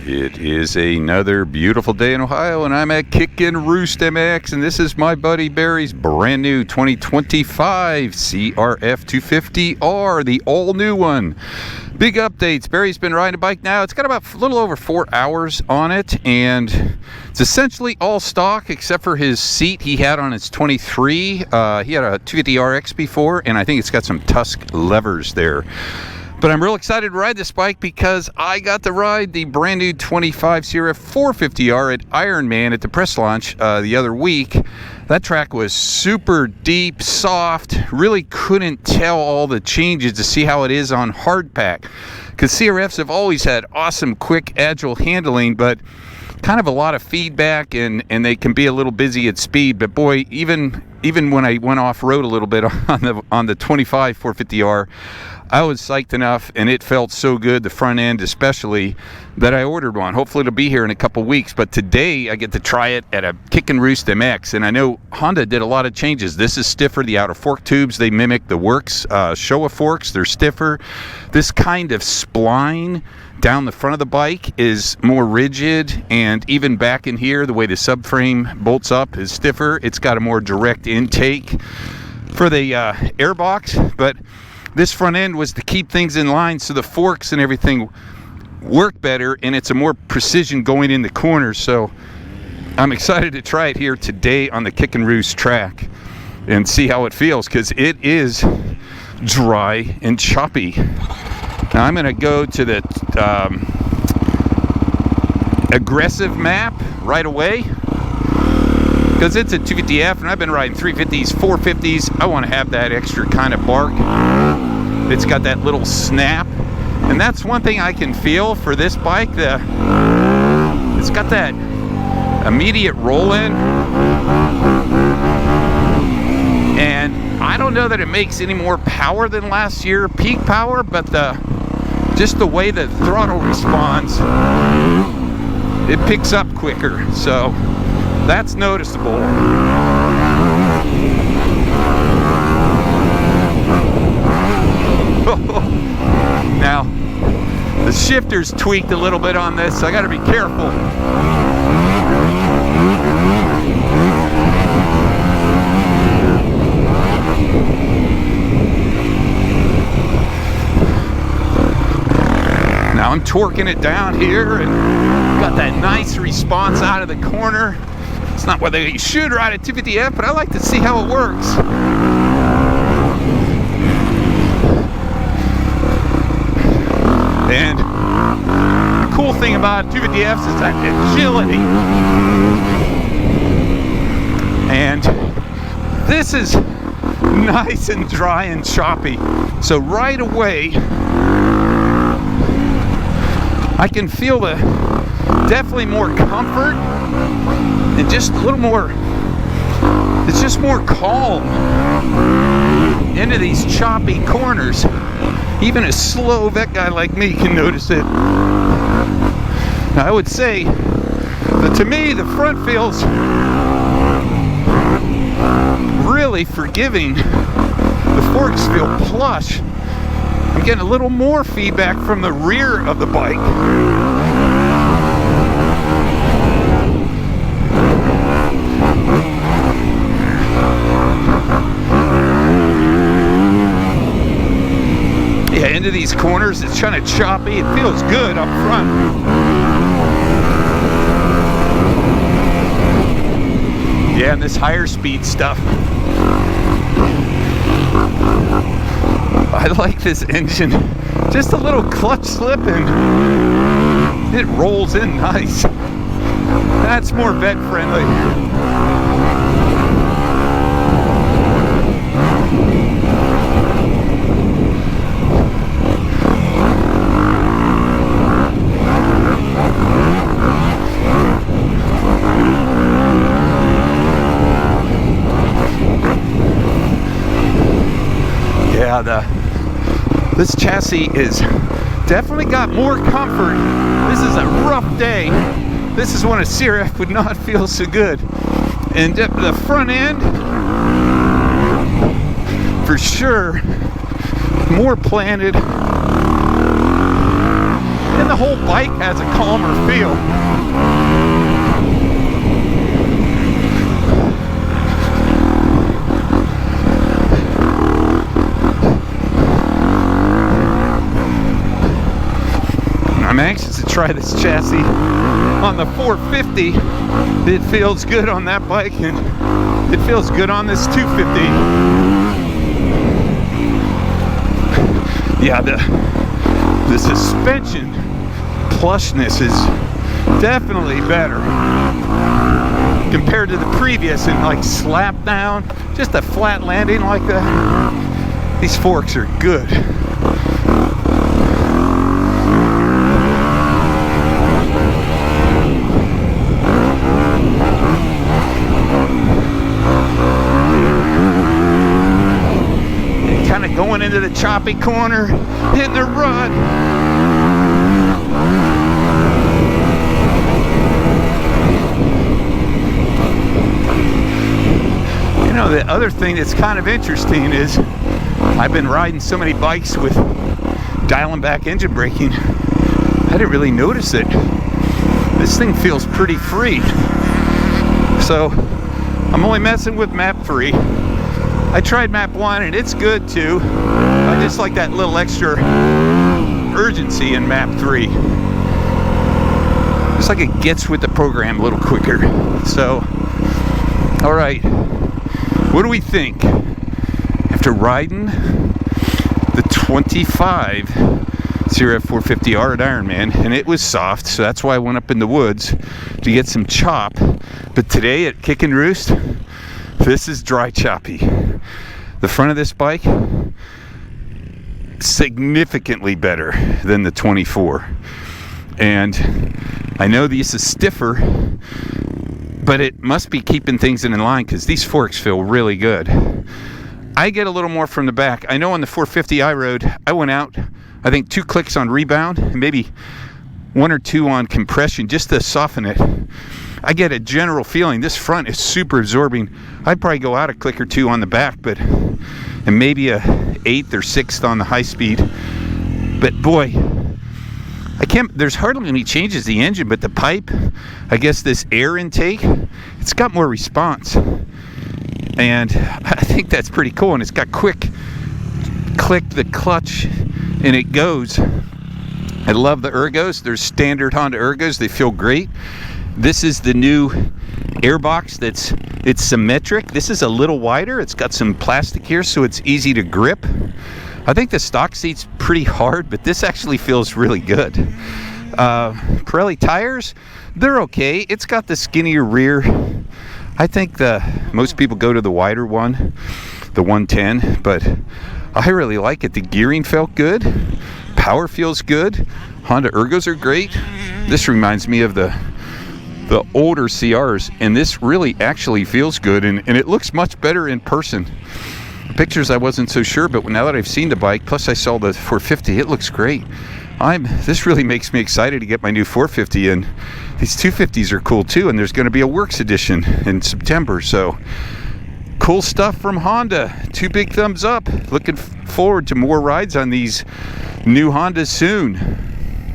It is another beautiful day in Ohio, and I'm at KickIn Roost MX, and this is my buddy Barry's brand new 2025 CRF250R, the all new one. Big updates. Barry's been riding a bike now. It's got about a little over 4 hours on it, and it's essentially all stock except for his seat he had on its 23. He had a 250RX before, and I think it's got some Tusk levers there. But I'm real excited to ride this bike because I got to ride the brand new 25 CRF450R at Ironman at the press launch the other week. That track was super deep, soft, really couldn't tell all the changes to see how it is on hardpack. Because CRFs have always had awesome, quick, agile handling, but kind of a lot of feedback, and they can be a little busy at speed. But boy, even when I went off-road a little bit on the 25 450R, I was psyched enough, and it felt so good, the front end especially, that I ordered one. Hopefully it'll be here in a couple weeks, but today I get to try it at a KickIn Roost MX, and I know Honda did a lot of changes. This is stiffer. The outer fork tubes, they mimic the Works Showa forks. They're stiffer. This kind of spline down the front of the bike is more rigid, and even back in here, the way the subframe bolts up is stiffer. It's got a more direct intake for the airbox, but this front end was to keep things in line so the forks and everything work better, and it's a more precision going in the corners. So I'm excited to try it here today on the KickIn Roost track and see how it feels, because it is dry and choppy. Now I'm going to go to the aggressive map right away, because it's a 250F and I've been riding 350s, 450s. I want to have that extra kind of bark. It's got that little snap, and that's one thing I can feel for this bike. It's got that immediate roll in, and I don't know that it makes any more power than last year, peak power, but just the way the throttle responds, it picks up quicker, so that's noticeable. Now, the shifter's tweaked a little bit on this, so I got to be careful. Now I'm torquing it down here, and got that nice response out of the corner. It's not whether you should ride a 250F, but I like to see how it works. And the cool thing about 250Fs is that agility. And this is nice and dry and choppy. So right away, I can feel definitely more comfort and just a little more, it's just more calm into these choppy corners. Even a slow vet guy like me can notice it. Now, I would say that to me, the front feels really forgiving. The forks feel plush. I'm getting a little more feedback from the rear of the bike. Yeah, into these corners, it's kind of choppy. It feels good up front. Yeah, and this higher speed stuff. I like this engine. Just a little clutch slip and it rolls in nice. That's more vet friendly. Yeah, this chassis is definitely got more comfort. This is a rough day. This is when a CRF would not feel so good. And the front end, for sure, more planted. And the whole bike has a calmer feel. I'm anxious to try this chassis on the 450. It feels good on that bike, and it feels good on this 250. Yeah, the suspension plushness is definitely better compared to the previous, and like slap down, just a flat landing like that. These forks are good. Kind of going into the choppy corner, hitting the rut. You know, the other thing that's kind of interesting is I've been riding so many bikes with dialing back engine braking. I didn't really notice it. This thing feels pretty free. So I'm only messing with map 3. I tried map 1 and it's good too. I just like that little extra urgency in map 3. It's like it gets with the program a little quicker. So, all right, what do we think? After riding the 25 CRF450R at Ironman, and it was soft, so that's why I went up in the woods to get some chop. But today at KickIn Roost, this is dry choppy. The front of this bike, significantly better than the 24. And I know this is stiffer, but it must be keeping things in line because these forks feel really good. I get a little more from the back. I know on the 450 I rode, I went out, I think 2 clicks on rebound, and maybe 1 or 2 on compression just to soften it. I get a general feeling this front is super absorbing. I'd probably go out a click or 2 on the back, and maybe a 8th or 6th on the high speed. But boy, there's hardly any changes to the engine, but the pipe, I guess this air intake, it's got more response. And I think that's pretty cool. And it's got quick click the clutch and it goes. I love the ergos. They're standard Honda ergos. They feel great. This is the new airbox it's symmetric. This is a little wider. It's got some plastic here so it's easy to grip. I think the stock seat's pretty hard, but this actually feels really good. Pirelli tires, they're okay. It's got the skinnier rear. I think most people go to the wider one, the 110, but I really like it. The gearing felt good. Power feels good. Honda ergos are great. This reminds me of the older CRs, and this really actually feels good, and it looks much better in person. The pictures I wasn't so sure, but now that I've seen the bike, plus I saw the 450, it looks great. This really makes me excited to get my new 450, and these 250s are cool too, and there's going to be a Works Edition in September, so cool stuff from Honda. 2 big thumbs up. Looking forward to more rides on these new Hondas soon.